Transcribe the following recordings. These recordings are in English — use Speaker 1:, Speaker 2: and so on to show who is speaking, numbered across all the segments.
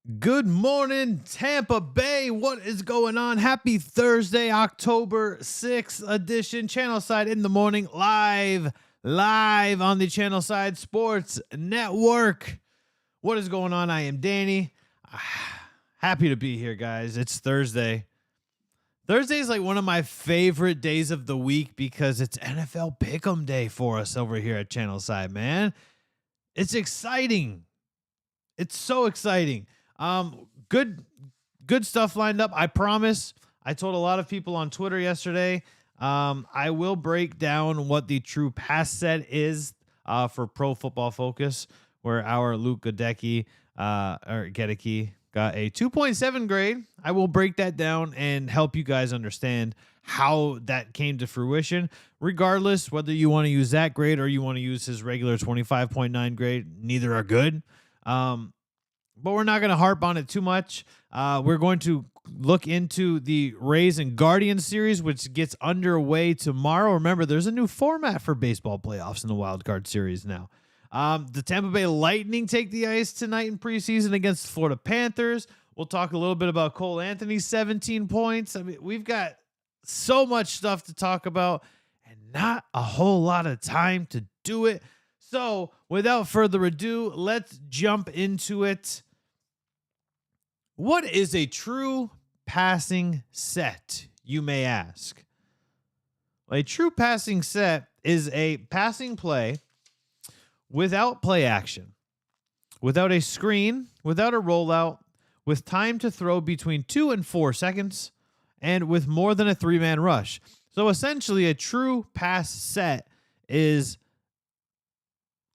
Speaker 1: Good morning, Tampa Bay. What is going on? Happy Thursday, October 6th edition. Channelside in the morning, live on the Channelside Sports Network. What is going on? I am Danny. Happy to be here, guys. It's Thursday. Thursday is like one of my favorite days of the week because it's NFL Pick'em Day for us over here at Channelside, man. It's exciting. It's so exciting. Good stuff lined up. I promise. I told a lot of people on Twitter yesterday. I will break down what the true pass set is for Pro Football Focus, where our Luke Gadecki got a 2.7 grade. I will break that down and help you guys understand how that came to fruition. Regardless, whether you want to use that grade or you want to use his regular 25.9 grade, neither are good. But we're not going to harp on it too much. We're going to look into the Rays and Guardians series, which gets underway tomorrow. Remember, there's a new format for baseball playoffs in the wild card series now. The Tampa Bay Lightning take the ice tonight in preseason against the Florida Panthers. We'll talk a little bit about Cole Anthony's 17 points. I mean, we've got so much stuff to talk about and not a whole lot of time to do it. So without further ado, let's jump into it. What is a true passing set, you may ask? A true passing set is a passing play without play action, without a screen, without a rollout, with time to throw between 2 and 4 seconds, and with more than a 3-man rush. So essentially, a true pass set is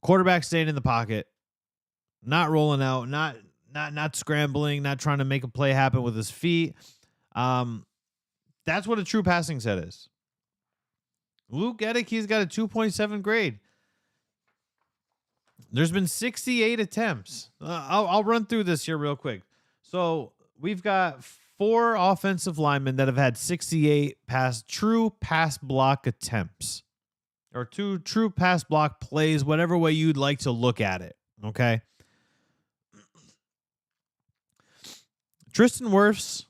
Speaker 1: quarterback staying in the pocket, not rolling out, not scrambling, not trying to make a play happen with his feet. That's what a true passing set is. Luke Gadecki's got a 2.7 grade. There's been 68 attempts. I'll run through this here real quick. So we've got 4 offensive linemen that have had 68 true pass block attempts, or 2 true pass block plays, whatever way you'd like to look at it. Okay. Tristan Wirfs,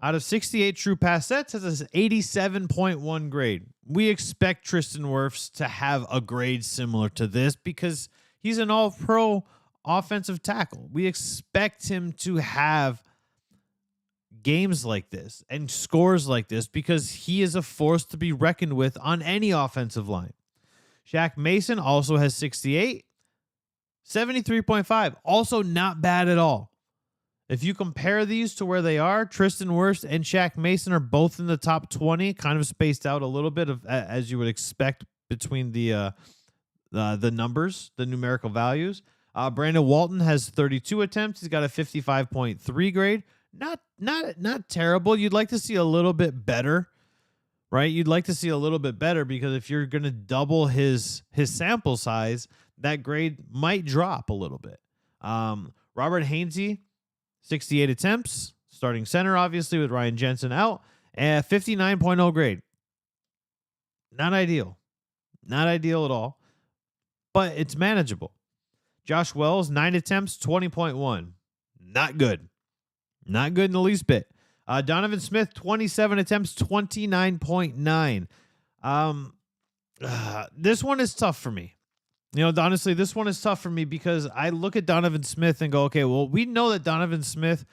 Speaker 1: out of 68 true pass sets, has an 87.1 grade. We expect Tristan Wirfs to have a grade similar to this because he's an all-pro offensive tackle. We expect him to have games like this and scores like this because he is a force to be reckoned with on any offensive line. Shaq Mason also has 68, 73.5. Also not bad at all. If you compare these to where they are, Tristan Wirfs and Shaq Mason are both in the top 20, kind of spaced out a little bit of as you would expect between the numbers, the numerical values. Brandon Walton has 32 attempts. He's got a 55.3 grade. Not terrible. You'd like to see a little bit better, right? You'd like to see a little bit better because if you're going to double his sample size, that grade might drop a little bit. Robert Hainsey, 68 attempts, starting center, obviously, with Ryan Jensen out, and 59.0 grade. Not ideal. Not ideal at all, but it's manageable. Josh Wells, 9 attempts, 20.1. Not good. Not good in the least bit. Donovan Smith, 27 attempts, 29.9. This one is tough for me. You know, honestly, this one is tough for me because I look at Donovan Smith and go, okay, well, we know that Donovan Smith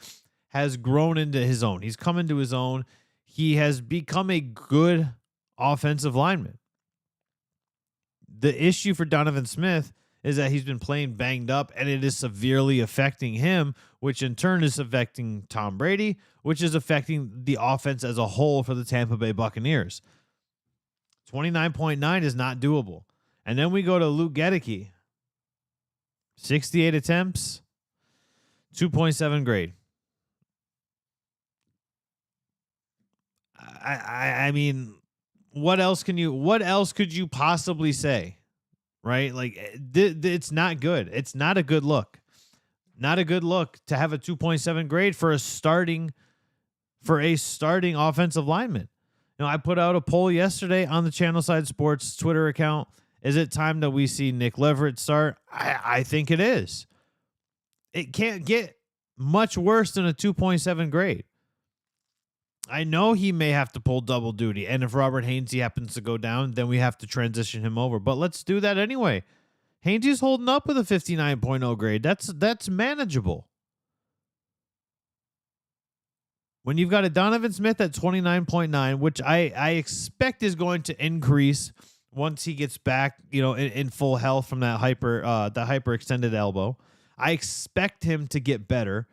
Speaker 1: has grown into his own. He's come into his own. He has become a good offensive lineman. The issue for Donovan Smith is that he's been playing banged up, and it is severely affecting him, which in turn is affecting Tom Brady, which is affecting the offense as a whole for the Tampa Bay Buccaneers. 29.9 is not doable. And then we go to Luke Gadecki. 68 attempts, 2.7 grade. I mean, what else could you possibly say? Right? Like it's not good. It's not a good look. Not a good look to have a 2.7 grade for a starting offensive lineman. You know, I put out a poll yesterday on the Channelside Sports Twitter account. Is it time that we see Nick Leverett start? I think it is. It can't get much worse than a 2.7 grade. I know he may have to pull double duty, and if Robert Hainsey happens to go down, then we have to transition him over. But let's do that anyway. Hainsey's holding up with a 59.0 grade. That's manageable. When you've got a Donovan Smith at 29.9, which I expect is going to increase once he gets back, in full health from that hyperextended elbow. I expect him to get better.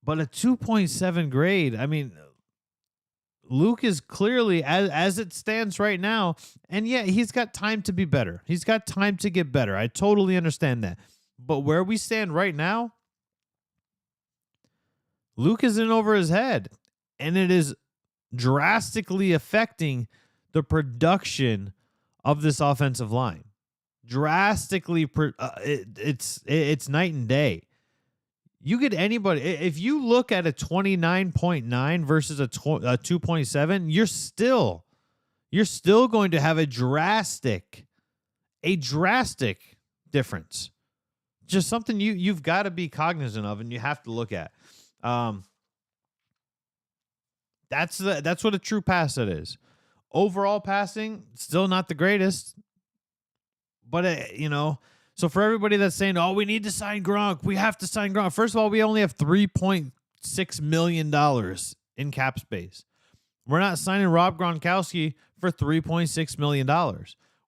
Speaker 1: But a 2.7 grade, I mean, Luke is clearly, as it stands right now, and yeah, he's got time to be better. He's got time to get better. I totally understand that. But where we stand right now, Luke is in over his head, and it is drastically affecting the production of this offensive line. Drastically, it's night and day. You get anybody, if you look at a 29.9 versus a 2.7, you're still going to have a drastic difference. Just something you've got to be cognizant of, and you have to look at. That's what a true pass set is. Overall passing, still not the greatest, but so for everybody that's saying, "Oh, we need to sign Gronk. We have to sign Gronk." First of all, we only have $3.6 million in cap space. We're not signing Rob Gronkowski for $3.6 million.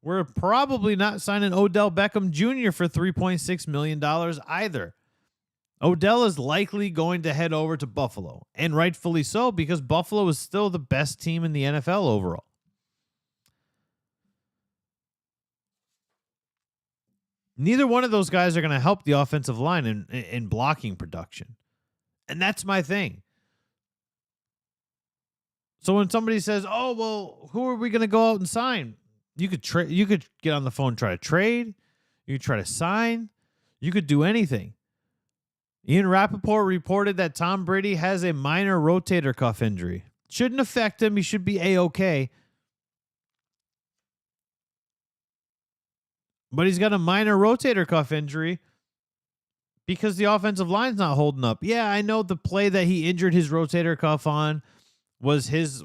Speaker 1: We're probably not signing Odell Beckham Jr. for $3.6 million either. Odell is likely going to head over to Buffalo, and rightfully so, because Buffalo is still the best team in the NFL overall. Neither one of those guys are going to help the offensive line in blocking production. And that's my thing. So when somebody says, "Oh, well, who are we going to go out and sign?" You could get on the phone and try to trade. You could try to sign. You could do anything. Ian Rappaport reported that Tom Brady has a minor rotator cuff injury. Shouldn't affect him. He should be A-okay. But he's got a minor rotator cuff injury because the offensive line's not holding up. Yeah, I know the play that he injured his rotator cuff on was his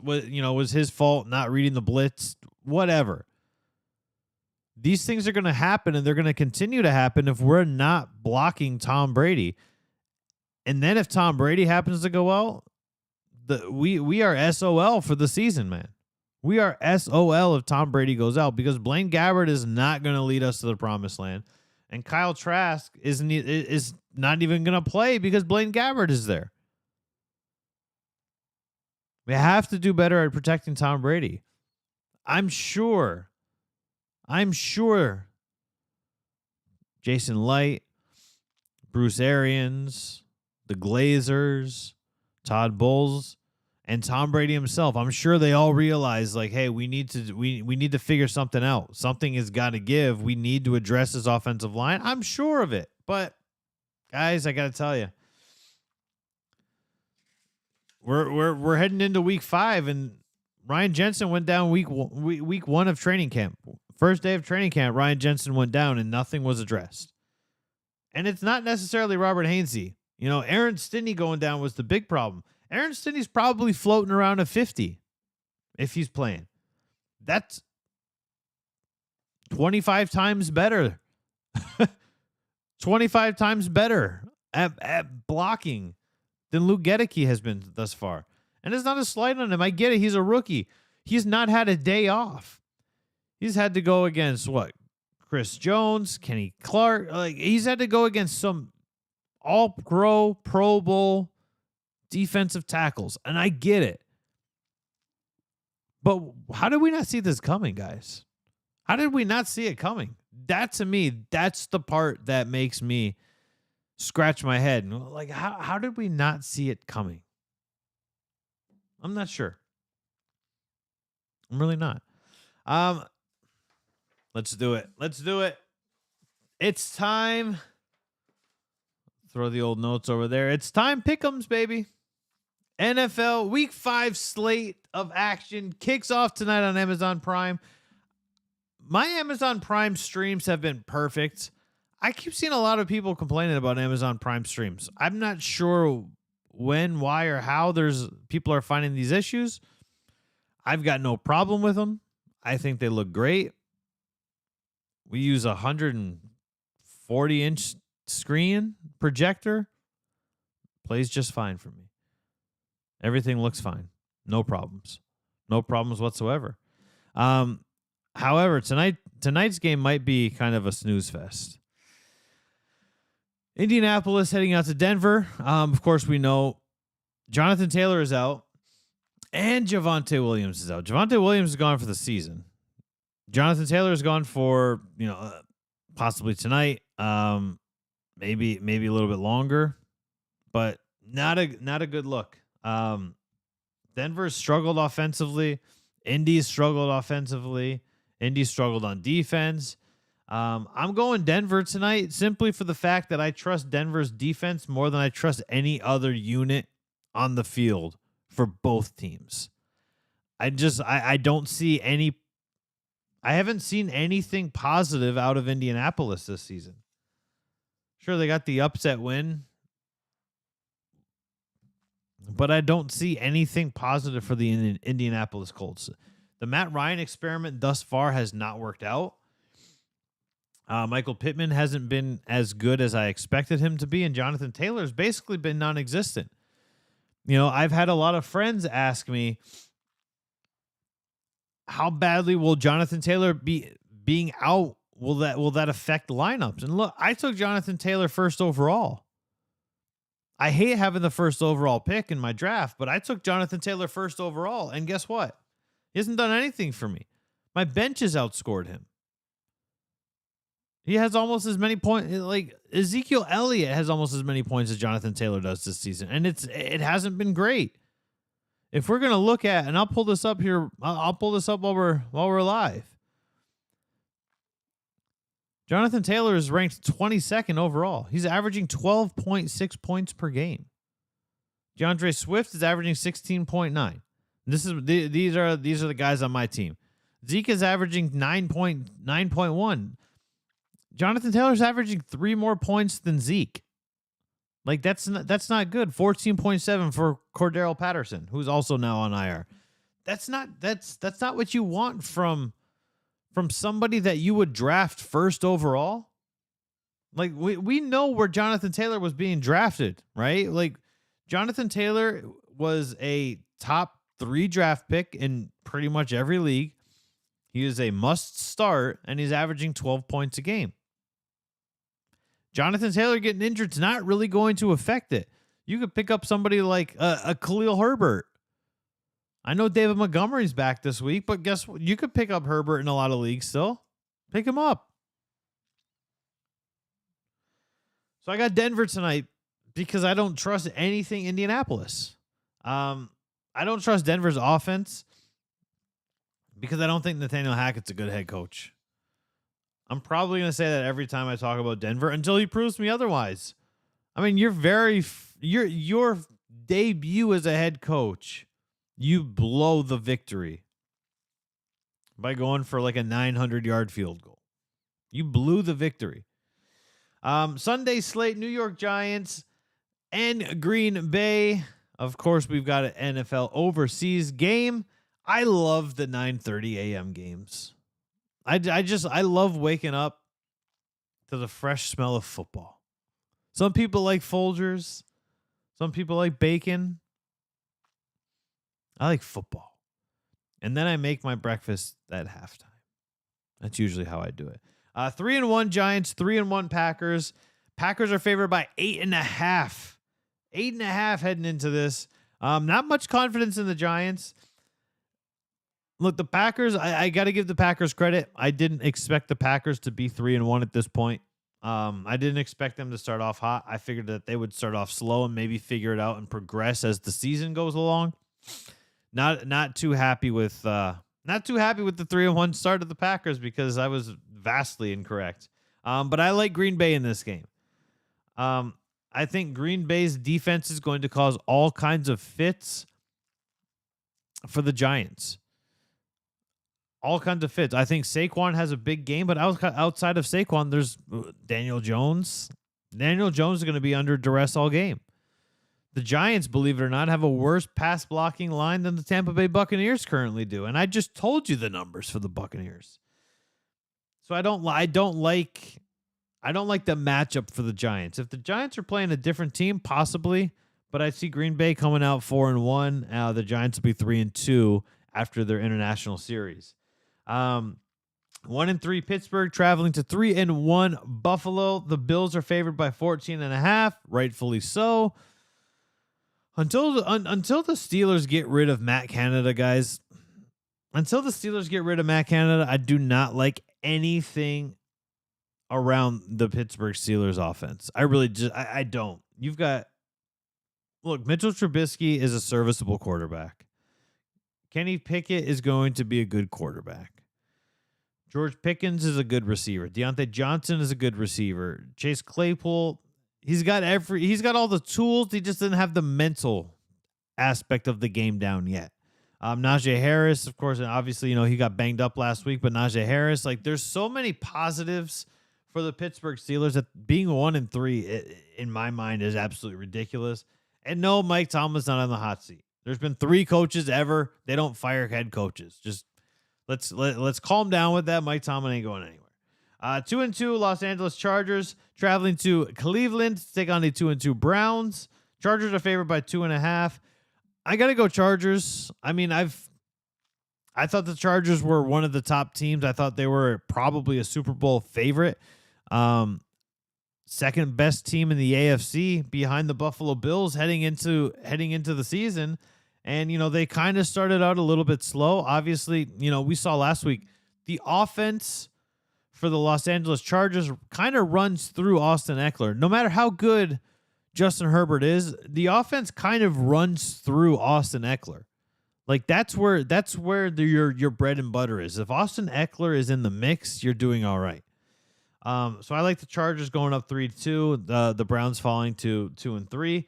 Speaker 1: fault, not reading the blitz, whatever. These things are going to happen, and they're going to continue to happen if we're not blocking Tom Brady. And then if Tom Brady happens to go out, we are SOL for the season, man. We are SOL if Tom Brady goes out, because Blaine Gabbert is not going to lead us to the promised land. And Kyle Trask is not even going to play because Blaine Gabbert is there. We have to do better at protecting Tom Brady. I'm sure Jason Light, Bruce Arians, the Glazers, Todd Bowles, and Tom Brady himself, I'm sure they all realize, like, hey, we need to figure something out. Something has got to give. We need to address this offensive line. I'm sure of it. But guys, I got to tell you, we're heading into week 5, and Ryan Jensen went down week 1 of training camp. First day of training camp, Ryan Jensen went down and nothing was addressed. And it's not necessarily Robert Hainsey. Aaron Stinney going down was the big problem. Aaron Stinney's probably floating around a 50 if he's playing. That's 25 times better. 25 times better at blocking than Luke Gedeke has been thus far. And it's not a slight on him. I get it. He's a rookie. He's not had a day off. He's had to go against Chris Jones, Kenny Clark. He's had to go against some all-pro, Pro Bowl defensive tackles. And I get it. But how did we not see this coming, guys? How did we not see it coming? That, to me, that's the part that makes me scratch my head. How did we not see it coming? I'm not sure. I'm really not. Let's do it. It's time. Throw the old notes over there. It's time pick'ems, baby. NFL Week 5 slate of action kicks off tonight on Amazon Prime. My Amazon Prime streams have been perfect. I keep seeing a lot of people complaining about Amazon Prime streams. I'm not sure when, why, or how people are finding these issues. I've got no problem with them. I think they look great. We use a 140-inch screen projector. Plays just fine for me. Everything looks fine. No problems. No problems whatsoever. However, tonight's game might be kind of a snooze fest. Indianapolis heading out to Denver. Of course, we know Jonathan Taylor is out and Javonte Williams is out. Javonte Williams is gone for the season. Jonathan Taylor is gone for, possibly tonight. Maybe a little bit longer, but not a good look. Denver struggled offensively. Indy struggled offensively. Indy struggled on defense. I'm going Denver tonight simply for the fact that I trust Denver's defense more than I trust any other unit on the field for both teams. I don't see I haven't seen anything positive out of Indianapolis this season. Sure, they got the upset win, but I don't see anything positive for the Indianapolis Colts. The Matt Ryan experiment thus far has not worked out. Michael Pittman hasn't been as good as I expected him to be, and Jonathan Taylor's basically been non-existent. I've had a lot of friends ask me, how badly will Jonathan Taylor being out? Will that affect lineups? And look, I took Jonathan Taylor first overall. I hate having the first overall pick in my draft, but I took Jonathan Taylor first overall, and guess what? He hasn't done anything for me. My bench has outscored him. He has almost as many points. Like Ezekiel Elliott has almost as many points as Jonathan Taylor does this season, and it hasn't been great. If we're gonna look at, and I'll pull this up here. I'll pull this up while we're live. Jonathan Taylor is ranked 22nd overall. He's averaging 12.6 points per game. DeAndre Swift is averaging 16.9. These are the guys on my team. Zeke is averaging 9.1. Jonathan Taylor's averaging 3 more points than Zeke. Like that's not good. 14.7 for Cordero Patterson, who's also now on IR. That's not what you want from somebody that you would draft first overall. Like we know where Jonathan Taylor was being drafted, right? Like Jonathan Taylor was a top 3 draft pick in pretty much every league. He is a must start, and he's averaging 12 points a game. Jonathan Taylor getting injured is not really going to affect it. You could pick up somebody like a Khalil Herbert. I know David Montgomery's back this week, but guess what? You could pick up Herbert in a lot of leagues still. Pick him up. So I got Denver tonight because I don't trust anything Indianapolis. I don't trust Denver's offense because I don't think Nathaniel Hackett's a good head coach. I'm probably going to say that every time I talk about Denver until he proves me otherwise. I mean, your debut as a head coach, you blow the victory by going for like a 900-yard field goal. You blew the victory. Sunday slate, New York Giants and Green Bay. Of course, we've got an NFL overseas game. I love the 9:30 a.m. games. I love waking up to the fresh smell of football. Some people like Folgers. Some people like bacon. I like football. And then I make my breakfast at halftime. That's usually how I do it. 3-1 Giants, 3-1 Packers. Packers are favored by 8.5. 8.5 heading into this. Not much confidence in the Giants. Look, the Packers, I got to give the Packers credit. I didn't expect the Packers to be 3-1 at this point. I didn't expect them to start off hot. I figured that they would start off slow and maybe figure it out and progress as the season goes along. Not too happy with the 3-1 start of the Packers because I was vastly incorrect. But I like Green Bay in this game. I think Green Bay's defense is going to cause all kinds of fits for the Giants. all kinds of fits. I think Saquon has a big game, but outside of Saquon, there's Daniel Jones. Daniel Jones is going to be under duress all game. The Giants, believe it or not, have a worse pass blocking line than the Tampa Bay Buccaneers currently do. And I just told you the numbers for the Buccaneers. So I don't like the matchup for the Giants. If the Giants are playing a different team, possibly, but I see Green Bay coming out 4-1. The Giants will be 3-2 after their international series. 1-3 Pittsburgh traveling to 3-1 Buffalo. The Bills are favored by 14.5, rightfully so. Until the Steelers get rid of Matt Canada, guys. Until the Steelers get rid of Matt Canada, I do not like anything around the Pittsburgh Steelers offense. I really just I don't. Look, Mitchell Trubisky is a serviceable quarterback. Kenny Pickett is going to be a good quarterback. George Pickens is a good receiver. Deontay Johnson is a good receiver. Chase Claypool, he's got all the tools. He just didn't have the mental aspect of the game down yet. Najee Harris, of course, and obviously, he got banged up last week, but Najee Harris, there's so many positives for the Pittsburgh Steelers that being 1-3 in my mind is absolutely ridiculous. And no, Mike Tomlin's not on the hot seat. There's been 3 coaches ever. They don't fire head coaches. Just let's calm down with that. Mike Tomlin ain't going anywhere. 2-2 Los Angeles Chargers traveling to Cleveland to take on the 2-2 Browns. Chargers are favored by 2.5. I gotta go Chargers. I mean, I thought the Chargers were one of the top teams. I thought they were probably a Super Bowl favorite. Second best team in the AFC behind the Buffalo Bills heading into the season. And, they kind of started out a little bit slow. Obviously, we saw last week the offense for the Los Angeles Chargers kind of runs through Austin Eckler. No matter how good Justin Herbert is, the offense kind of runs through Austin Eckler. That's where your bread and butter is. If Austin Eckler is in the mix, you're doing all right. So I like the Chargers going up 3-2. The Browns falling to 2-3.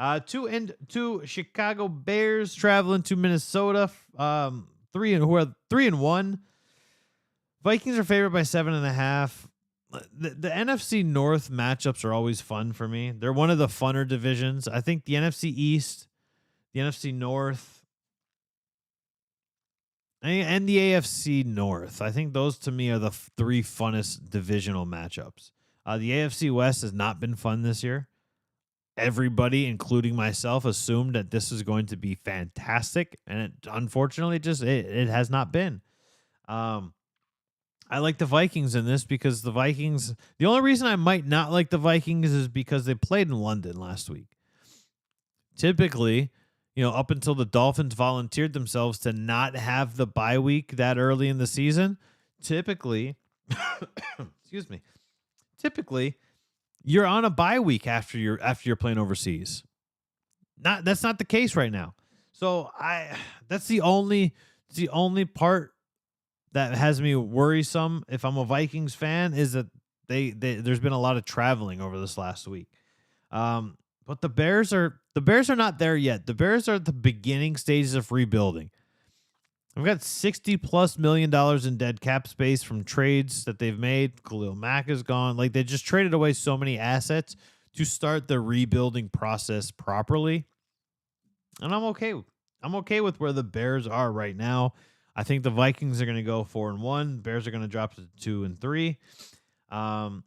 Speaker 1: 2-2 Chicago Bears traveling to Minnesota. 3-1. Vikings are favored by 7.5. The NFC North matchups are always fun for me. They're one of the funner divisions. I think the NFC East, the NFC North, and the AFC North. I think those to me are the 3 funnest divisional matchups. The AFC West has not been fun this year. Everybody, including myself, assumed that this was going to be fantastic, and unfortunately, it has not been. I like the Vikings in this because the only reason I might not like the Vikings is because they played in London last week. Typically, up until the Dolphins volunteered themselves to not have the bye week that early in the season, typically, you're on a bye week after you're playing overseas. That's not the case right now. So that's the only part that has me worrisome if I'm a Vikings fan is that there's been a lot of traveling over this last week. But the Bears are not there yet. The Bears are at the beginning stages of rebuilding. I've got $60+ million in dead cap space from trades that they've made. Khalil Mack is gone. They just traded away so many assets to start the rebuilding process properly. And I'm okay. I'm okay with where the Bears are right now. I think the Vikings are going to go 4-1. Bears are going to drop to 2-3. And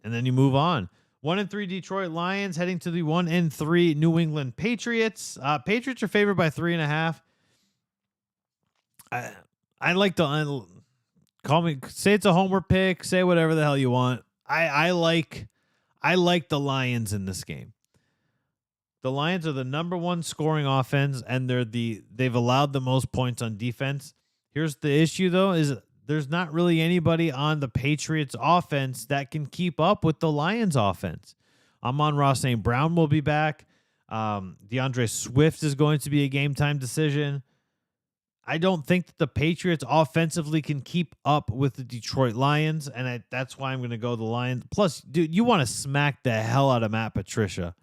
Speaker 1: then you move on. 1-3 Detroit Lions heading to the 1-3 New England Patriots. Patriots are favored by 3.5. I like to say it's a homer pick, say whatever the hell you want. I like the Lions in this game. The Lions are the number 1 scoring offense, and they've allowed the most points on defense. Here's the issue, though, is there's not really anybody on the Patriots offense that can keep up with the Lions offense. Amon-Ra St. Brown will be back. DeAndre Swift is going to be a game-time decision. I don't think that the Patriots offensively can keep up with the Detroit Lions, and that's why I'm going to go the Lions. Plus, dude, you want to smack the hell out of Matt Patricia.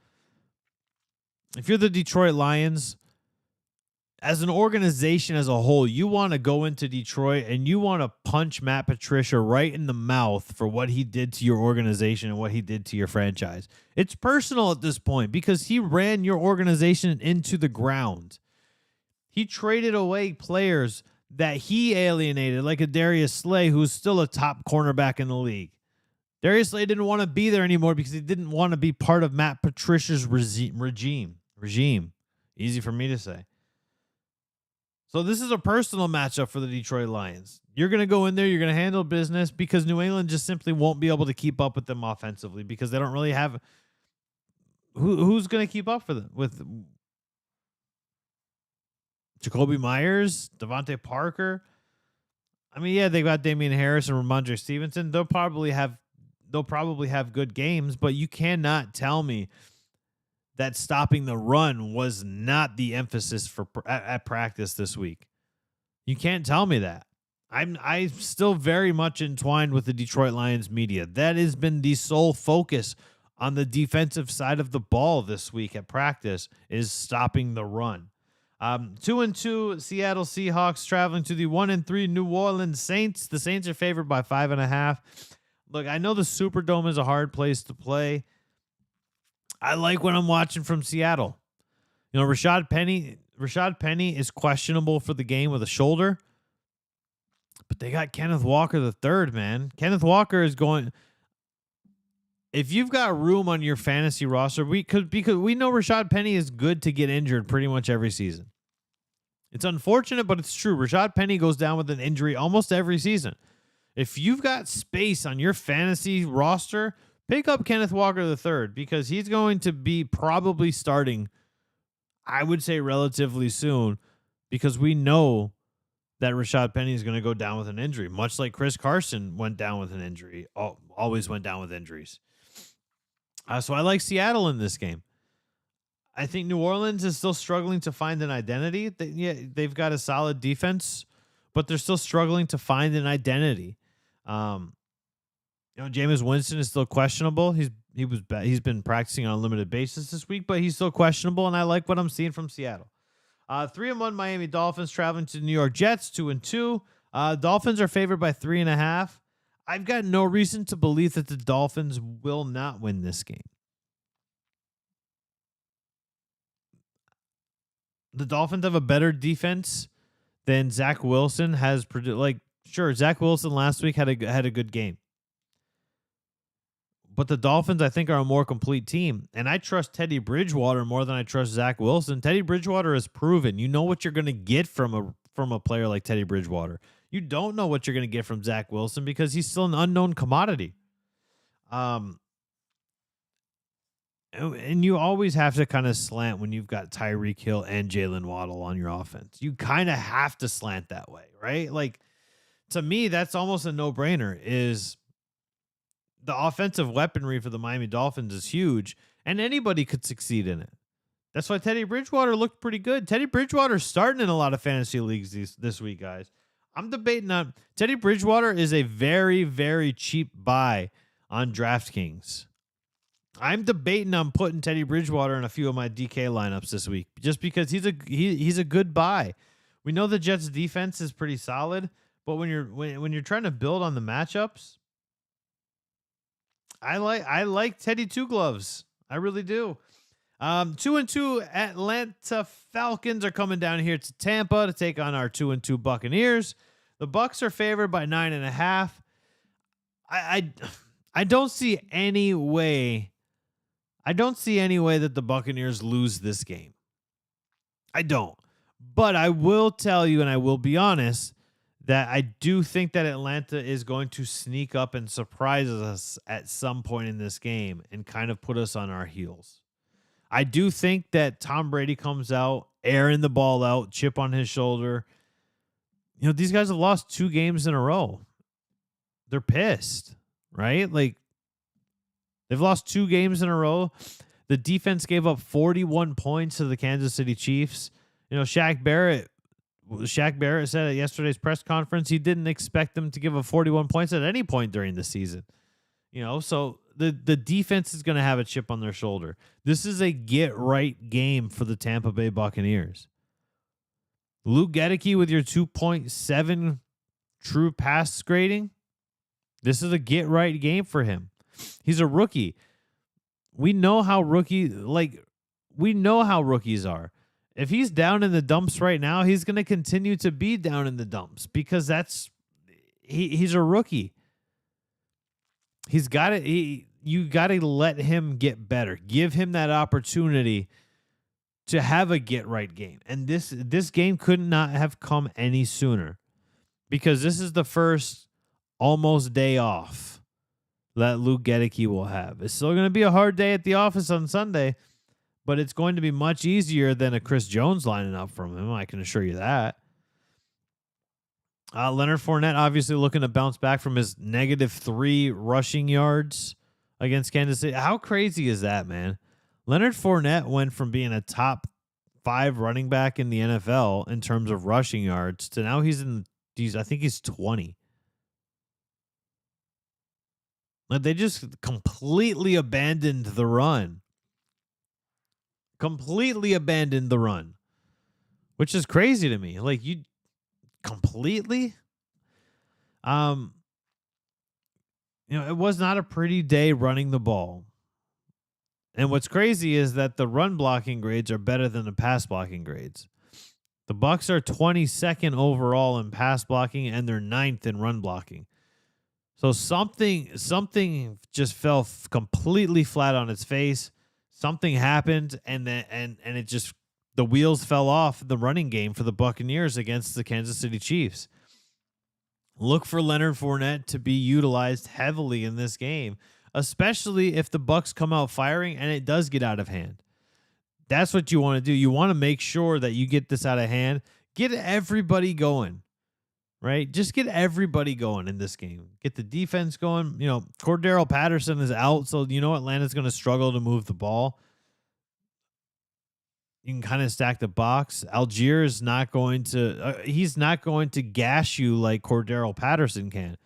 Speaker 1: If you're the Detroit Lions, as an organization as a whole, you want to go into Detroit and you want to punch Matt Patricia right in the mouth for what he did to your organization and what he did to your franchise. It's personal at this point because he ran your organization into the ground. He traded away players that he alienated, like a Darius Slay, who's still a top cornerback in the league. Darius Slay didn't want to be there anymore because he didn't want to be part of Matt Patricia's regime. Easy for me to say. So this is a personal matchup for the Detroit Lions. You're going to go in there, you're going to handle business because New England just simply won't be able to keep up with them offensively because they don't really have who's going to keep up for them with Jacoby Myers, Devontae Parker. I mean, yeah, they got Damian Harris and Ramondre Stevenson. They'll probably have good games, but you cannot tell me that stopping the run was not the emphasis at practice this week. You can't tell me that. I'm still very much entwined with the Detroit Lions media. That has been the sole focus on the defensive side of the ball this week at practice is stopping the run. 2-2 Seattle Seahawks traveling to the 1-3 New Orleans Saints. The Saints are favored by 5.5. Look, I know the Superdome is a hard place to play. I like what I'm watching from Seattle. You know, Rashad Penny is questionable for the game with a shoulder, but they got Kenneth Walker the third, man. Kenneth Walker is going. If you've got room on your fantasy roster, because we know Rashad Penny is good to get injured pretty much every season. It's unfortunate, but it's true. Rashad Penny goes down with an injury almost every season. If you've got space on your fantasy roster, pick up Kenneth Walker III because he's going to be probably starting, I would say, relatively soon because we know that Rashad Penny is going to go down with an injury, much like Chris Carson went down with an injury, always went down with injuries. So I like Seattle in this game. I think New Orleans is still struggling to find an identity. They've got a solid defense, but they're still struggling to find an identity. Jameis Winston is still questionable. He's been practicing on a limited basis this week, but he's still questionable, and I like what I'm seeing from Seattle. 3-1 Miami Dolphins traveling to the New York Jets, 2-2. Dolphins are favored by 3.5. I've got no reason to believe that the Dolphins will not win this game. The Dolphins have a better defense than Zach Wilson has. Sure, Zach Wilson last week had a good game. But the Dolphins, I think, are a more complete team. And I trust Teddy Bridgewater more than I trust Zach Wilson. Teddy Bridgewater has proven. You know what you're going to get from a player like Teddy Bridgewater. You don't know what you're going to get from Zach Wilson because he's still an unknown commodity. And you always have to kind of slant when you've got Tyreek Hill and Jalen Waddle on your offense. You kind of have to slant that way, right? Like, to me, that's almost a no-brainer is the offensive weaponry for the Miami Dolphins is huge, and anybody could succeed in it. That's why Teddy Bridgewater looked pretty good. Teddy Bridgewater's starting in a lot of fantasy leagues this week, guys. I'm debating on Teddy Bridgewater is a very, very cheap buy on DraftKings. I'm debating on putting Teddy Bridgewater in a few of my DK lineups this week just because he's a good buy. We know the Jets defense is pretty solid, but when you're trying to build on the matchups, I like Teddy Two Gloves. I really do. 2-2 Atlanta Falcons are coming down here to Tampa to take on our 2-2 Buccaneers. The Bucs are favored by 9.5. I don't see any way. I don't see any way that the Buccaneers lose this game. I don't. But I will tell you, and I will be honest, that I do think that Atlanta is going to sneak up and surprise us at some point in this game and kind of put us on our heels. I do think that Tom Brady comes out, airing the ball out, chip on his shoulder. You know, these guys have lost 2 games in a row. They're pissed, right? Like, they've lost 2 games in a row. The defense gave up 41 points to the Kansas City Chiefs. You know, Shaq Barrett said at yesterday's press conference he didn't expect them to give up 41 points at any point during the season. You know, so the defense is going to have a chip on their shoulder. This is a get-right game for the Tampa Bay Buccaneers. Luke Gedeke with your 2.7 true pass grading. This is a get right game for him. He's a rookie. We know how rookies are. If he's down in the dumps right now, he's going to continue to be down in the dumps because he's a rookie. You got to let him get better. Give him that opportunity to have a get right game. And this game could not have come any sooner because this is the first almost day off that Luke Gedeke will have. It's still going to be a hard day at the office on Sunday, but it's going to be much easier than a Chris Jones lining up from him. I can assure you that. Leonard Fournette obviously looking to bounce back from his -3 rushing yards against Kansas City. How crazy is that, man? Leonard Fournette went from being a top 5 running back in the NFL in terms of rushing yards to now I think he's 20. Like they just completely abandoned the run. Which is crazy to me. Like you completely it was not a pretty day running the ball. And what's crazy is that the run blocking grades are better than the pass blocking grades. The Bucs are 22nd overall in pass blocking and they're 9th in run blocking. So something just fell completely flat on its face. Something happened and it just the wheels fell off the running game for the Buccaneers against the Kansas City Chiefs. Look for Leonard Fournette to be utilized heavily in this game, especially if the Bucs come out firing and it does get out of hand. That's what you want to do. You want to make sure that you get this out of hand. Get everybody going, right? Just get everybody going in this game. Get the defense going. Cordero Patterson is out, so Atlanta's going to struggle to move the ball. You can kind of stack the box. Algier is not going to he's not going to gash you like Cordero Patterson can.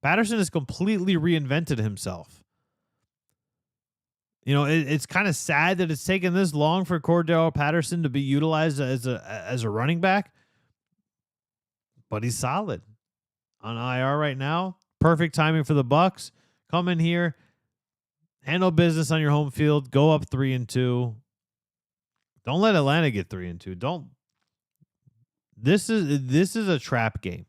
Speaker 1: Patterson has completely reinvented himself. It's kind of sad that it's taken this long for Cordero Patterson to be utilized as a running back, but he's solid on IR right now. Perfect timing for the Bucs. Come in here, handle business on your home field, go up 3-2. Don't let Atlanta get 3-2. This is a trap game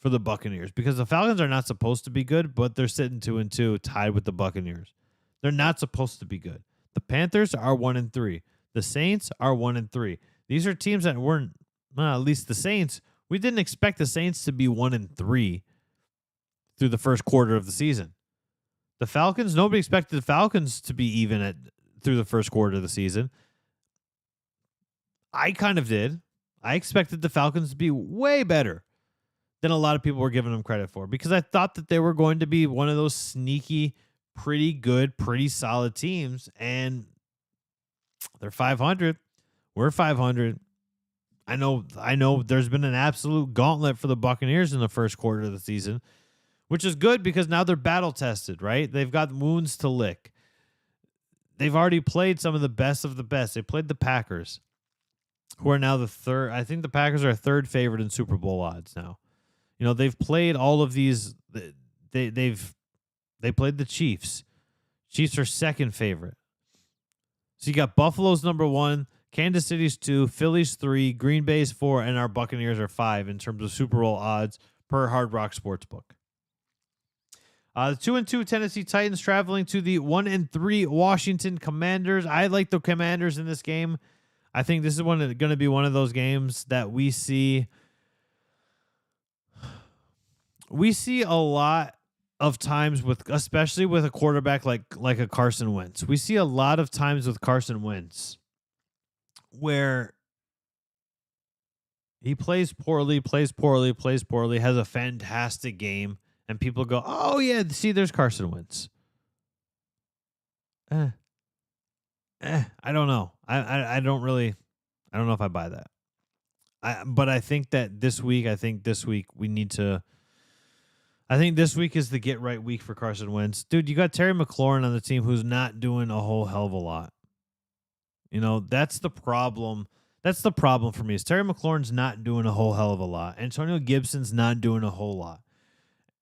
Speaker 1: for the Buccaneers because the Falcons are not supposed to be good, but they're sitting 2-2, tied with the Buccaneers. They're not supposed to be good. The Panthers are 1-3. The Saints are 1-3. These are teams that weren't, at least the Saints. We didn't expect the Saints to be 1-3 through the first quarter of the season. The Falcons, nobody expected the Falcons to be even through the first quarter of the season. I kind of did. I expected the Falcons to be way better than a lot of people were giving them credit for because I thought that they were going to be one of those sneaky, pretty good, pretty solid teams, and they're 500. We're 500. I know there's been an absolute gauntlet for the Buccaneers in the first quarter of the season, which is good because now they're battle tested, right? They've got wounds to lick. They've already played some of the best. They played the Packers, who are now the third. I think the Packers are third favorite in Super Bowl odds now. They've played all of these. They played the Chiefs. Chiefs are second favorite. So you got Buffalo's number 1, Kansas City's 2, Philly's 3, Green Bay's 4, and our Buccaneers are 5 in terms of Super Bowl odds per Hard Rock Sportsbook. The 2-2 Tennessee Titans traveling to the 1-3 Washington Commanders. I like the Commanders in this game. I think this is going to be one of those games that we see. We see a lot of times especially with a quarterback like a Carson Wentz. We see a lot of times with Carson Wentz where he plays poorly, has a fantastic game, and people go, "Oh yeah, see, there's Carson Wentz." I don't know. I don't know if I buy that. But I think that this week we need to. I think this week is the get right week for Carson Wentz. Dude, you got Terry McLaurin on the team who's not doing a whole hell of a lot. That's the problem That's the problem for me. Is Terry McLaurin's not doing a whole hell of a lot. Antonio Gibson's not doing a whole lot.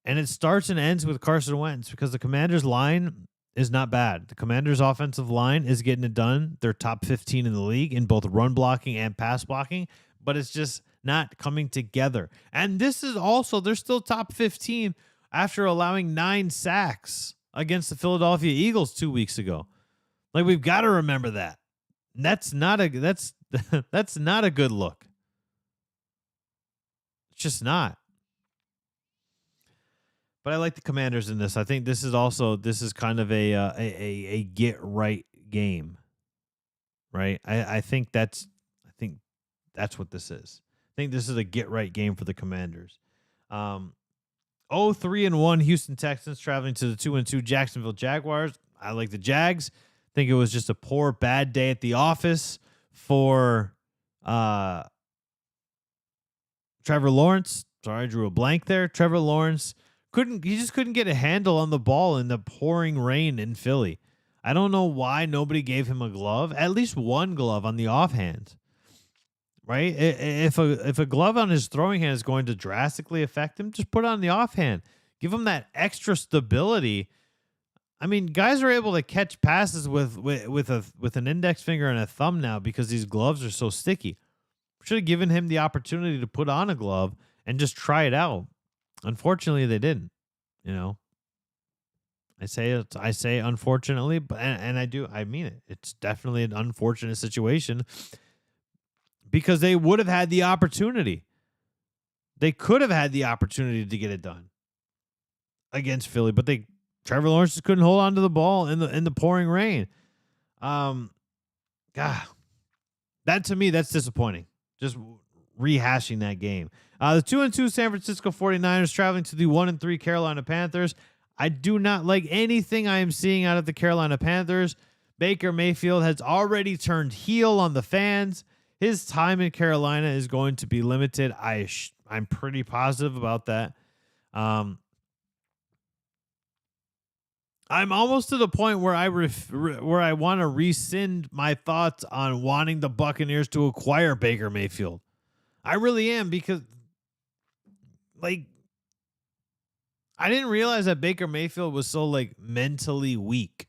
Speaker 1: And it starts and ends with Carson Wentz because the Commanders' line is not bad. The Commanders' offensive line is getting it done. They're top 15 in the league in both run blocking and pass blocking, but it's just not coming together. And this is also, they're still top 15 after allowing 9 sacks against the Philadelphia Eagles 2 weeks ago. Like, we've got to remember that. That's not a that's not a good look. It's just not. But I like the Commanders in this. I think this is kind of a get right game, right? I think that's what this is. I think this is a get right game for the Commanders. 0-3-1 Houston Texans traveling to the 2-2 Jacksonville Jaguars. I like the Jags. I think it was just a poor, bad day at the office for Trevor Lawrence. Sorry, I drew a blank there. Trevor Lawrence just couldn't get a handle on the ball in the pouring rain in Philly. I don't know why nobody gave him a glove, at least one glove on the offhand. Right? If a glove on his throwing hand is going to drastically affect him, just put it on the offhand. Give him that extra stability. I mean, guys are able to catch passes with an index finger and a thumb now because these gloves are so sticky. Should have given him the opportunity to put on a glove and just try it out. Unfortunately, they didn't. You know, I say unfortunately, but and I mean it. It's definitely an unfortunate situation because they would have had the opportunity. They could have had the opportunity to get it done against Philly, but Trevor Lawrence just couldn't hold on to the ball in the pouring rain. God, that to me, that's disappointing. Just rehashing that game. The 2-2 San Francisco 49ers traveling to the 1-3 Carolina Panthers. I do not like anything I am seeing out of the Carolina Panthers. Baker Mayfield has already turned heel on the fans. His time in Carolina is going to be limited. I'm pretty positive about that. I'm almost to the point where I want to rescind my thoughts on wanting the Buccaneers to acquire Baker Mayfield. I really am, because like, I didn't realize that Baker Mayfield was so like mentally weak.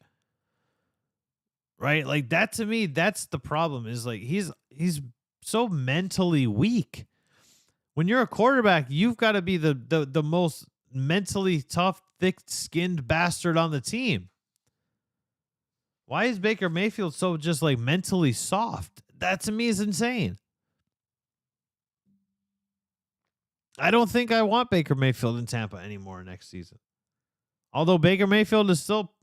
Speaker 1: Right? Like, that to me, that's the problem, is like he's so mentally weak. When you're a quarterback, you've got to be the most mentally tough, thick-skinned bastard on the team. Why is Baker Mayfield so just like mentally soft? That to me is insane. I don't think I want Baker Mayfield in Tampa anymore next season. Although Baker Mayfield is still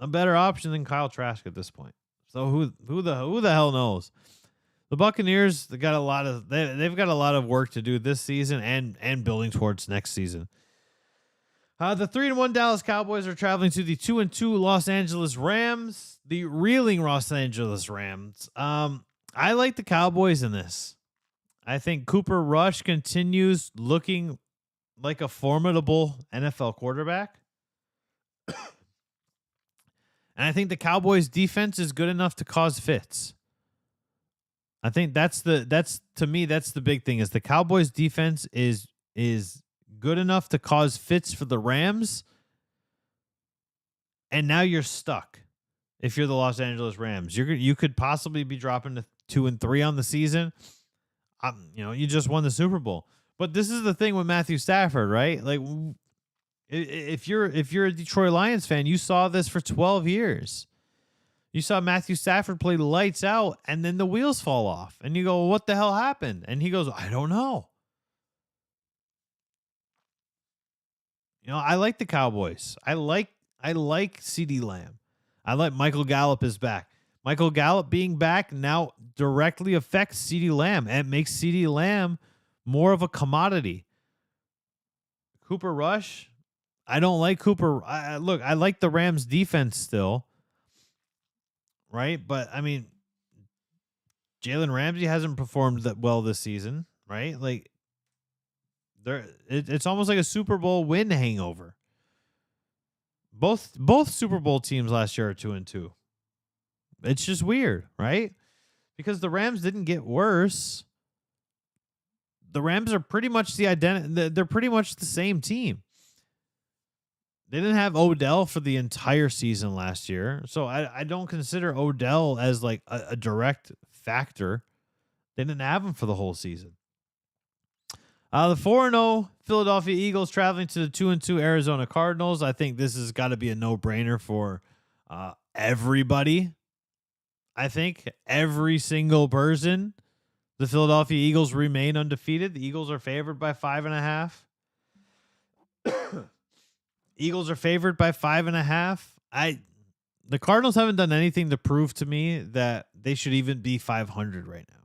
Speaker 1: a better option than Kyle Trask at this point. So who the hell knows? The Buccaneers, they've got a lot of work to do this season and building towards next season. The 3-1 Dallas Cowboys are traveling to the 2-2 Los Angeles Rams. The reeling Los Angeles Rams. I like the Cowboys in this. I think Cooper Rush continues looking like a formidable NFL quarterback. And I think the Cowboys defense is good enough to cause fits. I think that's to me, that's the big thing, is the Cowboys defense is good enough to cause fits for the Rams. And now you're stuck. If you're the Los Angeles Rams, you could possibly be dropping to 2-3 on the season. You just won the Super Bowl. But this is the thing with Matthew Stafford, right? Like, if you're a Detroit Lions fan, you saw this for 12 years. You saw Matthew Stafford play lights out, and then the wheels fall off. And you go, what the hell happened? And he goes, I don't know. I like the Cowboys. I like CeeDee Lamb. I like Michael Gallup is back. Michael Gallup being back now directly affects CeeDee Lamb and makes CeeDee Lamb more of a commodity. Cooper Rush, I don't like Cooper. I like the Rams defense still, right? But I mean, Jalen Ramsey hasn't performed that well this season, right? Like, it's almost like a Super Bowl win hangover. Both Super Bowl teams last year are 2-2. It's just weird, right? because the Rams didn't get worse. The Rams are pretty much they're pretty much the same team. They didn't have Odell for the entire season last year, so I don't consider Odell as like a direct factor. They didn't have him for the whole season. The 4-0 Philadelphia Eagles traveling to the 2-2 Arizona Cardinals. I think this has got to be a no-brainer for everybody. I think every single person. The Philadelphia Eagles remain undefeated. The Eagles are favored by 5.5. Eagles are favored by 5.5. The Cardinals haven't done anything to prove to me that they should even be 500 right now.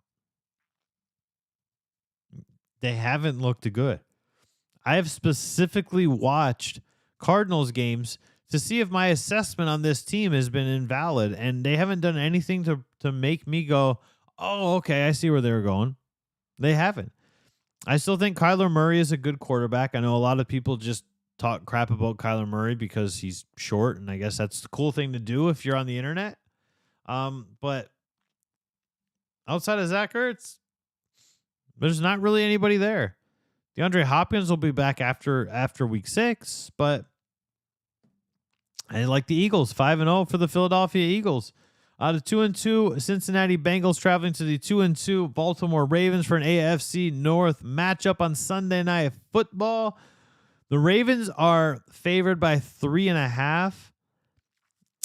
Speaker 1: They haven't looked good. I have specifically watched Cardinals games to see if my assessment on this team has been invalid, and they haven't done anything to make me go, oh, okay, I see where they're going. They haven't. I still think Kyler Murray is a good quarterback. I know a lot of people just talk crap about Kyler Murray because he's short, and I guess that's the cool thing to do if you're on the internet. But outside of Zach Ertz, there's not really anybody there. DeAndre Hopkins will be back after week 6, but I like the Eagles. 5-0 for the Philadelphia Eagles. The 2-2 Cincinnati Bengals traveling to the 2-2 Baltimore Ravens for an AFC North matchup on Sunday Night Football. The Ravens are favored by 3.5.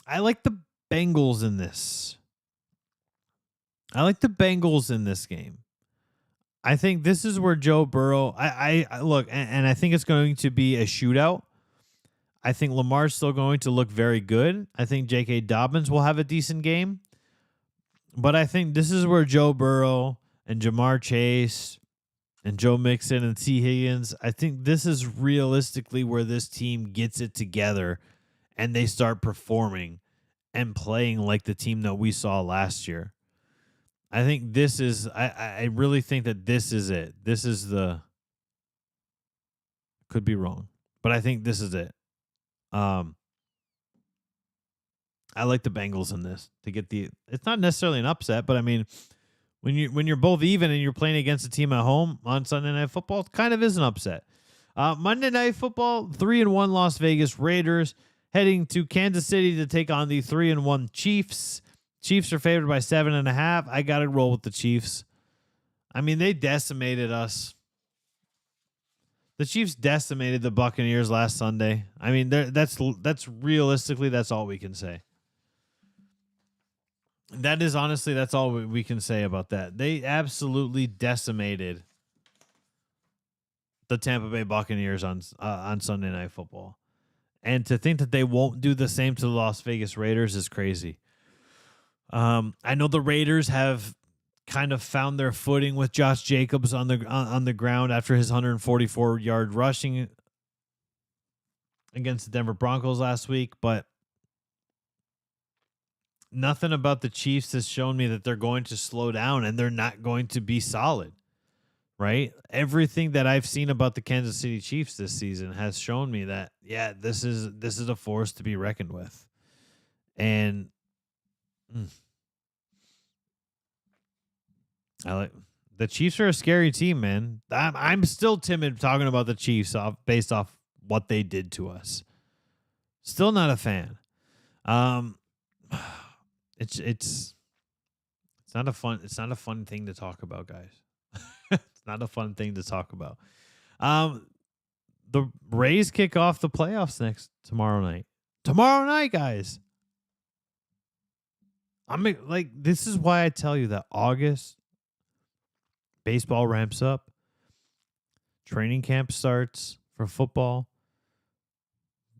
Speaker 1: I like the Bengals in this. I like the Bengals in this game. I think this is where Joe Burrow. I look, and I think it's going to be a shootout. I think Lamar's still going to look very good. I think J.K. Dobbins will have a decent game. But I think this is where Joe Burrow and Jamar Chase and Joe Mixon and T. Higgins, I think this is realistically where this team gets it together and they start performing and playing like the team that we saw last year. I think this is, I really think that this is it. This is could be wrong, but I think this is it. I like the Bengals in this to get it's not necessarily an upset, but I mean, when you're both even and you're playing against a team at home on Sunday Night Football, it kind of is an upset. Monday Night Football, 3-1 Las Vegas Raiders heading to Kansas City to take on the 3-1 Chiefs. Chiefs are favored by 7.5. I got to roll with the Chiefs. I mean, they decimated us. The Chiefs decimated the Buccaneers last Sunday. I mean, that's realistically, that's all we can say. That is honestly, that's all we can say about that. They absolutely decimated the Tampa Bay Buccaneers on Sunday Night Football. And to think that they won't do the same to the Las Vegas Raiders is crazy. I know the Raiders have kind of found their footing with Josh Jacobs on the ground after his 144-yard rushing against the Denver Broncos last week, but nothing about the Chiefs has shown me that they're going to slow down and they're not going to be solid, right? Everything that I've seen about the Kansas City Chiefs this season has shown me that, yeah, this is a force to be reckoned with. And I like the Chiefs are a scary team, man. I'm still timid talking about the Chiefs based off what they did to us. Still not a fan. It's not a fun thing to talk about, guys. It's not a fun thing to talk about. The Rays kick off the playoffs tomorrow night. Tomorrow night, guys. This is why I tell you that August baseball ramps up. Training camp starts for football.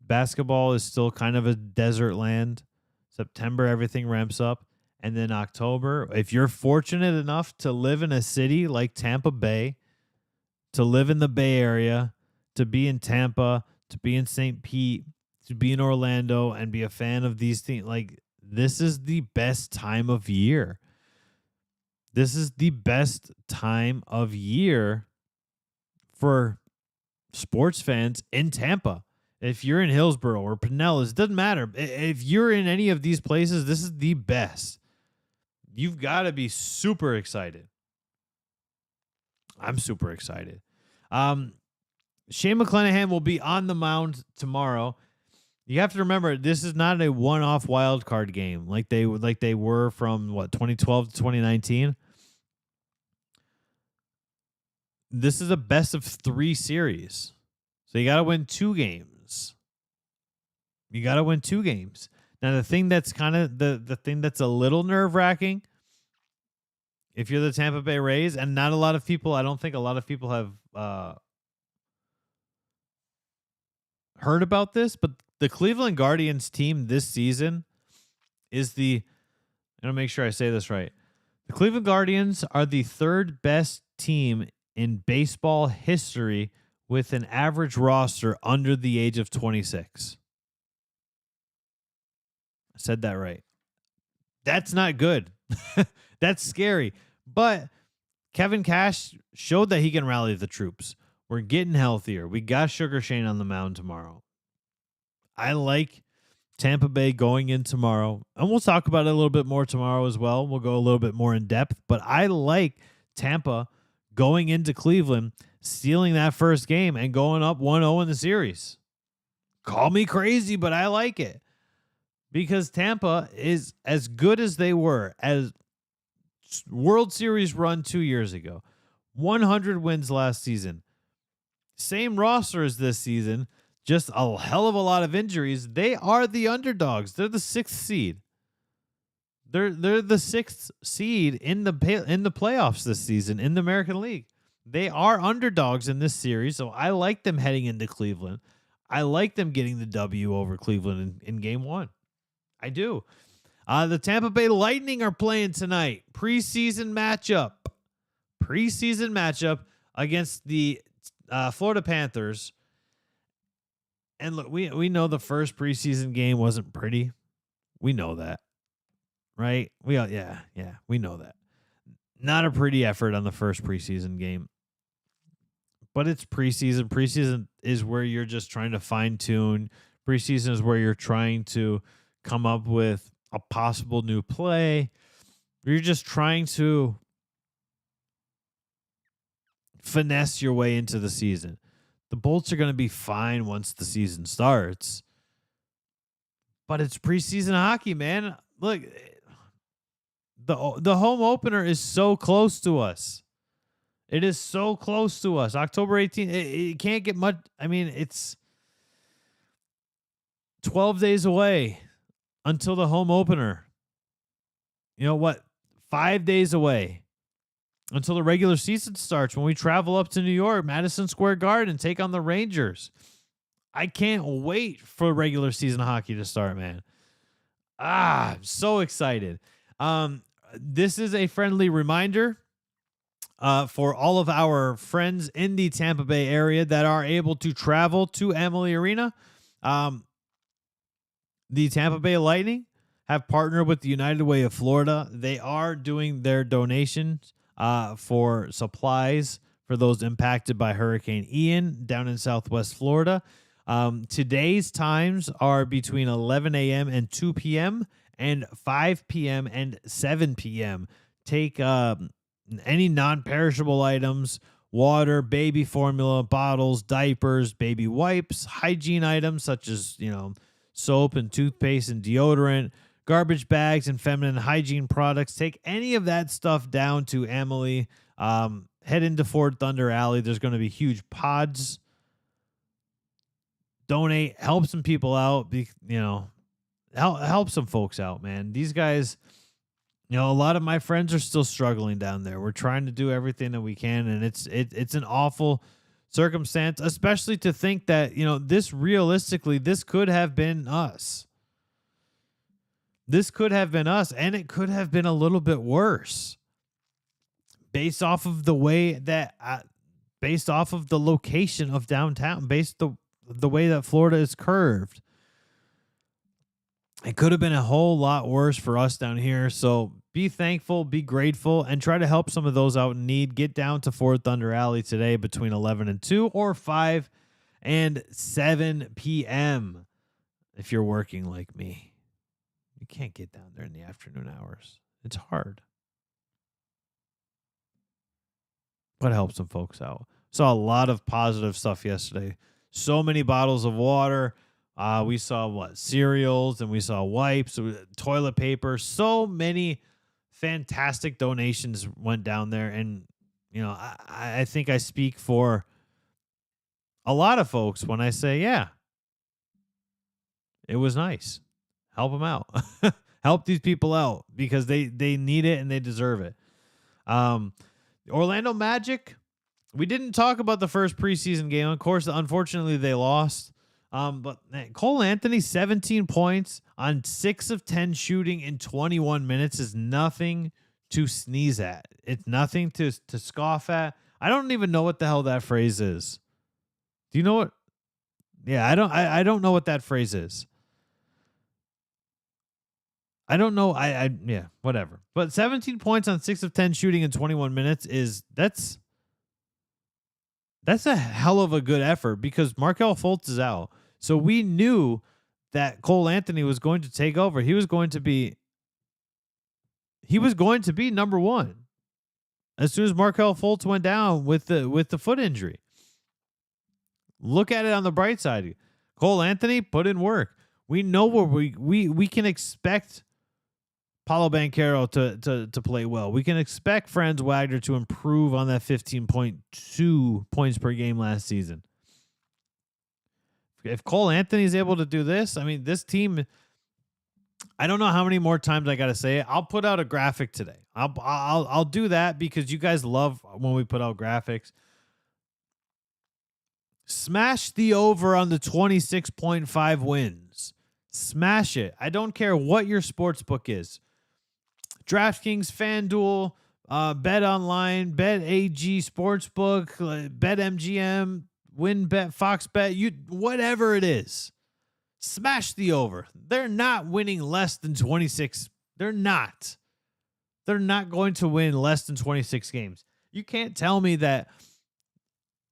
Speaker 1: Basketball is still kind of a desert land. September, everything ramps up. And then October, if you're fortunate enough to live in a city like Tampa Bay, to live in the Bay Area, to be in Tampa, to be in St. Pete, to be in Orlando, and be a fan of these things, this is the best time of year. This is the best time of year for sports fans in Tampa. If you're in Hillsborough or Pinellas, it doesn't matter. If you're in any of these places, this is the best. you've got to be super excited. I'm super excited. Shane McClanahan will be on the mound tomorrow. You have to remember, this is not a one-off wild card game like they were from 2012 to 2019. This is a best of 3 series. So you got to win 2 games. Now the thing that's kind of the thing that's a little nerve-wracking, if you're the Tampa Bay Rays, and not a lot of people, I don't think a lot of people have heard about this, but the Cleveland Guardians team this season is I'm going to make sure I say this right. The Cleveland Guardians are the 3rd best team in baseball history with an average roster under the age of 26. I said that right. That's not good. That's scary. But Kevin Cash showed that he can rally the troops. We're getting healthier. We got Sugar Shane on the mound tomorrow. I like Tampa Bay going in tomorrow. And we'll talk about it a little bit more tomorrow as well. We'll go a little bit more in depth. But I like Tampa going into Cleveland, stealing that first game, and going up 1-0 in the series. Call me crazy, but I like it. Because Tampa is as good as they were as World Series run 2 years ago. 100 wins last season. Same roster as this season, just a hell of a lot of injuries. They are the underdogs. They're the 6th seed. They're the 6th seed in the playoffs this season in the American League. They are underdogs in this series, so I like them heading into Cleveland. I like them getting the W over Cleveland in game 1. I do. The Tampa Bay Lightning are playing tonight. Preseason matchup against the Florida Panthers. And look, we know the first preseason game wasn't pretty. We know that, right? We know that. Not a pretty effort on the first preseason game. But it's preseason. Preseason is where you're just trying to fine-tune. Preseason is where you're trying to come up with a possible new play. You're just trying to finesse your way into the season. The Bolts are going to be fine once the season starts. But it's preseason hockey, man. Look, the home opener is so close to us. It is so close to us. October 18th, it can't get much. I mean, it's 12 days away until the home opener. You know what? 5 days away until the regular season starts when we travel up to New York, Madison Square Garden, and take on the Rangers. I can't wait for regular season hockey to start, man. I'm so excited. This is a friendly reminder for all of our friends in the Tampa Bay area that are able to travel to Amalie Arena. The Tampa Bay Lightning have partnered with the United Way of Florida. They are doing their donations for supplies for those impacted by Hurricane Ian down in Southwest Florida. Today's times are between 11 a.m. and 2 p.m. and 5 p.m. and 7 p.m. Take any non-perishable items, water, baby formula, bottles, diapers, baby wipes, hygiene items such as, soap and toothpaste and deodorant, garbage bags and feminine hygiene products. Take any of that stuff down to Amalie. Head into Ford Thunder Alley. There's going to be huge pods. Donate, help some people out. Help some folks out, man. These guys, a lot of my friends are still struggling down there. We're trying to do everything that we can, and it's an awful circumstance, especially to think that, this could have been us. This could have been us, and it could have been a little bit worse based off of the location of downtown, the way that Florida is curved. It could have been a whole lot worse for us down here. So be thankful, be grateful, and try to help some of those out in need. Get down to Ford Thunder Alley today between 11 and 2 or 5 and 7 p.m. if you're working like me. You can't get down there in the afternoon hours. It's hard. but help some folks out. Saw a lot of positive stuff yesterday. So many bottles of water. We saw cereals, and we saw wipes, toilet paper. So many fantastic donations went down there. And, I think I speak for a lot of folks when I say, yeah, it was nice. Help them out. Help these people out because they need it and they deserve it. Orlando Magic, we didn't talk about the first preseason game. Of course, unfortunately, they lost. But Cole Anthony, 17 points on 6 of 10 shooting in 21 minutes is nothing to sneeze at. It's nothing to scoff at. I don't even know what the hell that phrase is. Do you know what? Yeah, I don't know what that phrase is. I don't know. Yeah, whatever. But 17 points on 6 of 10 shooting in 21 minutes that's a hell of a good effort because Markelle Fultz is out. So we knew that Cole Anthony was going to take over. He was going to be number one as soon as Markelle Fultz went down with the foot injury. Look at it on the bright side. Cole Anthony put in work. We know where we can expect Paolo Banchero to play well. We can expect Franz Wagner to improve on that 15.2 points per game last season. If Cole Anthony is able to do this, I mean, this team, I don't know how many more times I got to say it. I'll put out a graphic today. I'll do that because you guys love when we put out graphics. Smash the over on the 26.5 wins. Smash it. I don't care what your sports book is. DraftKings, FanDuel, BetOnline, BetAG, Sportsbook, BetMGM, WinBet, FoxBet, whatever it is. Smash the over. They're not winning less than 26. They're not. They're not going to win less than 26 games. You can't tell me that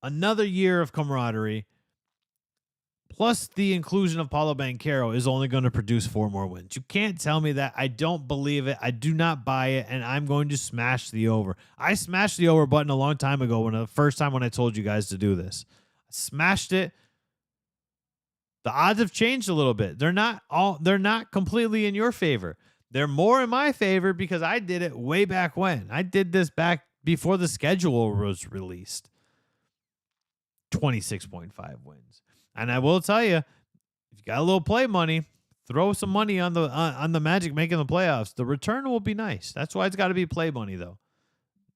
Speaker 1: another year of camaraderie plus the inclusion of Paolo Banchero is only going to produce 4 more wins. You can't tell me that. I don't believe it. I do not buy it, and I'm going to smash the over. I smashed the over button a long time ago the first time when I told you guys to do this. I smashed it. The odds have changed a little bit. They're not completely in your favor. They're more in my favor because I did it way back when. I did this back before the schedule was released. 26.5 wins. And I will tell you, if you got a little play money, throw some money on the Magic making the playoffs. The return will be nice. That's why it's got to be play money, though.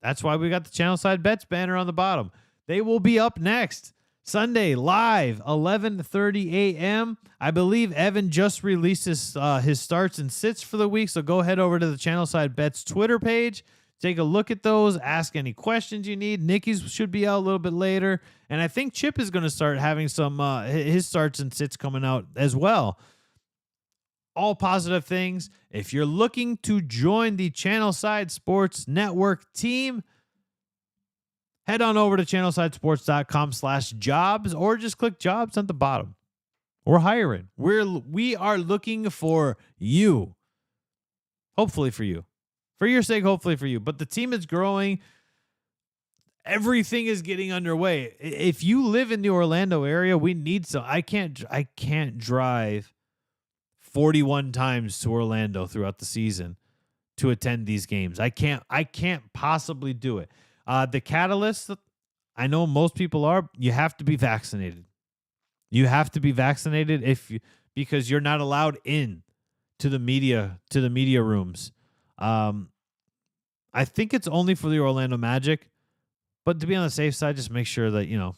Speaker 1: That's why we got the Channelside Bets banner on the bottom. They will be up next Sunday live, 11:30 a.m. I believe Evan just released his starts and sits for the week, so go head over to the Channelside Bets Twitter page. Take a look at those. Ask any questions you need. Nikki's should be out a little bit later. And I think Chip is going to start having some his starts and sits coming out as well. All positive things. If you're looking to join the Channelside Sports Network team, head on over to channelsidesports.com/jobs or just click jobs at the bottom. We're hiring. We are looking for you. Hopefully for you. For your sake, hopefully for you. But the team is growing. Everything is getting underway. If you live in the Orlando area, we need some. I can't drive 41 times to Orlando throughout the season to attend these games. I can't possibly do it. The catalyst, I know most people are, you have to be vaccinated. You have to be vaccinated because you're not allowed in to the media rooms. I think it's only for the Orlando Magic, but to be on the safe side, just make sure that,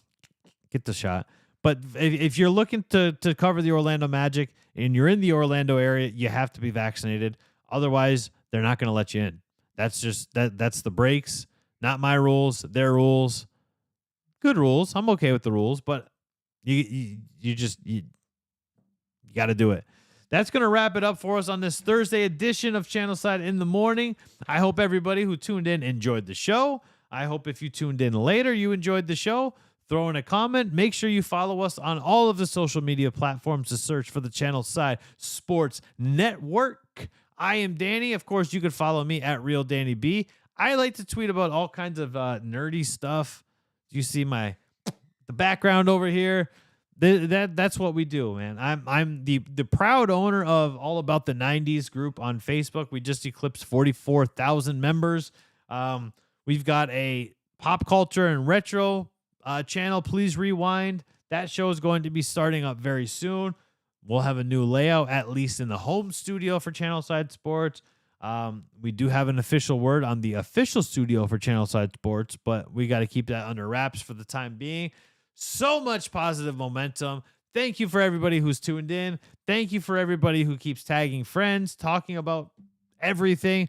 Speaker 1: get the shot. But if you're looking to cover the Orlando Magic and you're in the Orlando area, you have to be vaccinated. Otherwise, they're not going to let you in. That's just that's the breaks. Not my rules, their rules. Good rules. I'm okay with the rules, but you got to do it. That's going to wrap it up for us on this Thursday edition of Channelside in the Morning. I hope everybody who tuned in enjoyed the show. I hope if you tuned in later, you enjoyed the show. Throw in a comment. Make sure you follow us on all of the social media platforms to search for the Channelside Sports Network. I am Danny. Of course, you can follow me at Real Danny B. I like to tweet about all kinds of nerdy stuff. You see the background over here. That's what we do, man. I'm the proud owner of All About the 90s group on Facebook. We just eclipsed 44,000 members. We've got a pop culture and retro channel. Please rewind. That show is going to be starting up very soon. We'll have a new layout, at least in the home studio for Channelside Sports. We do have an official word on the official studio for Channelside Sports, but we got to keep that under wraps for the time being. So much positive momentum. Thank you for everybody who's tuned in. Thank you for everybody who keeps tagging friends, talking about everything.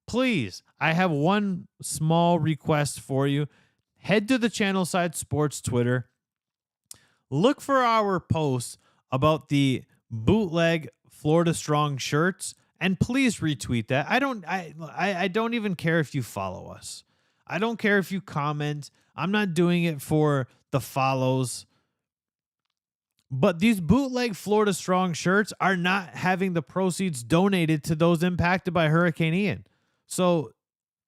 Speaker 1: Please, I have one small request for you. Head to the Channelside Sports Twitter. Look for our posts about the bootleg Florida Strong shirts, and please retweet that. I don't even care if you follow us. I don't care if you comment. I'm not doing it for the follows. But these bootleg Florida Strong shirts are not having the proceeds donated to those impacted by Hurricane Ian. So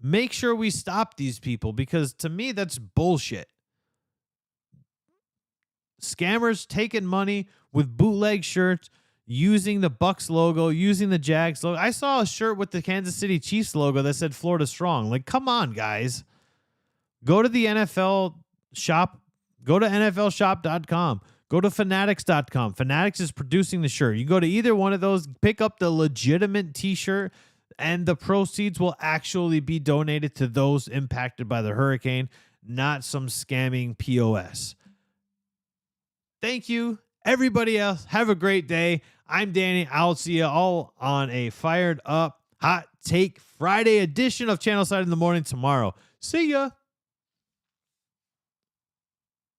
Speaker 1: make sure we stop these people, because to me, that's bullshit. Scammers taking money with bootleg shirts, using the Bucks logo, using the Jags logo. I saw a shirt with the Kansas City Chiefs logo that said Florida Strong. Like, come on, guys. Go to the NFL shop. Go to NFLshop.com. Go to Fanatics.com. Fanatics is producing the shirt. You go to either one of those, pick up the legitimate t-shirt, and the proceeds will actually be donated to those impacted by the hurricane, not some scamming POS. Thank you, everybody else. Have a great day. I'm Danny. I'll see you all on a fired up Hot Take Friday edition of Channelside in the Morning tomorrow. See ya.